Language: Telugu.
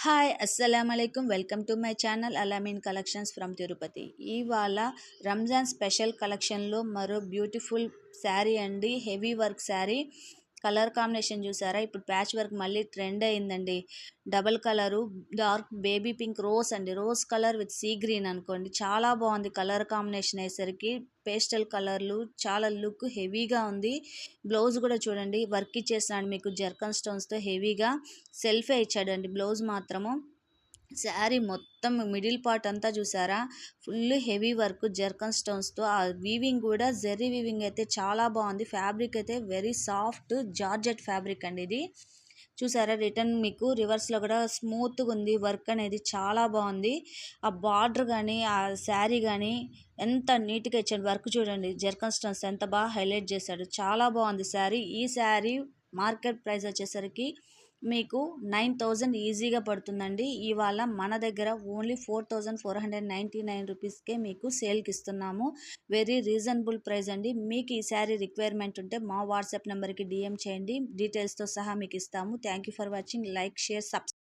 హాయ్ అస్సలామలైకుం welcome to my channel Alameen collections from Tirupati. ఇవాళ రంజాన్ స్పెషల్ కలెక్షన్లో మరో బ్యూటిఫుల్ శారీ అండి. Heavy work sari. Colour combination చూసారా? ఇప్పుడు ప్యాచ్ వర్క్ మళ్ళీ ట్రెండ్ అయిందండి. Double colour, dark baby pink, rose అండి. Rose colour with sea green అనుకోండి. చాలా బాగుంది కలర్ కాంబినేషన్ అయ్యేసరికి. పేస్టల్ కలర్లు చాలా లుక్ హెవీగా ఉంది. బ్లౌజ్ కూడా చూడండి వర్క్ ఇచ్చేసినాడు మీకు జర్కన్ స్టోన్స్తో హెవీగా. సెల్ఫే ఇచ్చాడండి బ్లౌజ్ మాత్రము. శారీ మొత్తం మిడిల్ పార్ట్ అంతా చూసారా? ఫుల్ హెవీ వర్క్ జర్కన్ స్టోన్స్తో. ఆ వీవింగ్ కూడా జెర్రీ వీవింగ్ అయితే చాలా బాగుంది. ఫ్యాబ్రిక్ అయితే వెరీ సాఫ్ట్ జార్జెట్ ఫ్యాబ్రిక్ అండి ఇది. చూసారా? రిటర్న్ మీకు రివర్స్లో కూడా స్మూత్గా ఉంది. వర్క్ అనేది చాలా బాగుంది. ఆ బార్డర్ కానీ ఆ శారీ కానీ ఎంత నీట్గా ఇచ్చాడు. వర్క్ చూడండి జర్కన్ స్టోన్స్ ఎంత బాగా హైలైట్ చేశాడు. చాలా బాగుంది శారీ. ఈ శారీ మార్కెట్ ప్రైస్ వచ్చేసరికి మీకు 9,000 ఈజీగా పడుతుందండి. ఇవాళ మన దగ్గర ఓన్లీ 4,499 రూపీస్కే మీకు సేల్కి ఇస్తున్నాము. వెరీ రీజనబుల్ ప్రైస్ అండి. మీకు ఈ శారీ రిక్వైర్మెంట్ ఉంటే మా వాట్సాప్ నెంబర్కి డిఎం చేయండి. డీటెయిల్స్తో సహా మీకు ఇస్తాము. Thank you for watching. Like, share, subscribe.